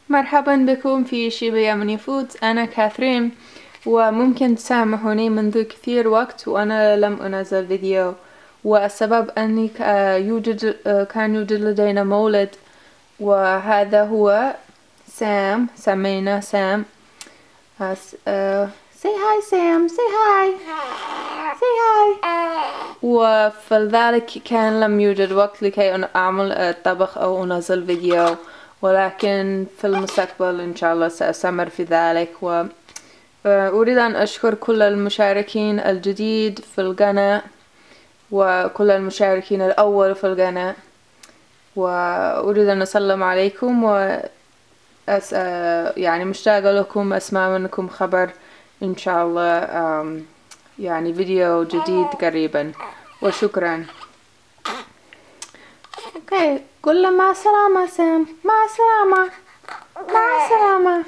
مرحبا بكم في شيبة يمني فودز. أنا كاثرين، وممكن تسامحوني منذ كثير وقت وأنا لم أنزل فيديو، والسبب أني كان يوجد لدينا مولد، وهذا هو سام. سميناه سام. say hi سام، say hi، say hi. وفلذلك كان لم يوجد وقت لكي أعمل الطبخ أو أنزل فيديو، ولكن في المستقبل إن شاء الله سأستمر في ذلك. وأريد أن أشكر كل المشاركين الجديد في القناة وكل المشاركين الأول في القناة، وأريد أن أسلم عليكم يعني مشتاقة لكم، أسمع منكم خبر إن شاء الله، يعني فيديو جديد قريبا، وشكرا. اوكي، قل له مع السلامة سام، مع السلامة، مع السلامة.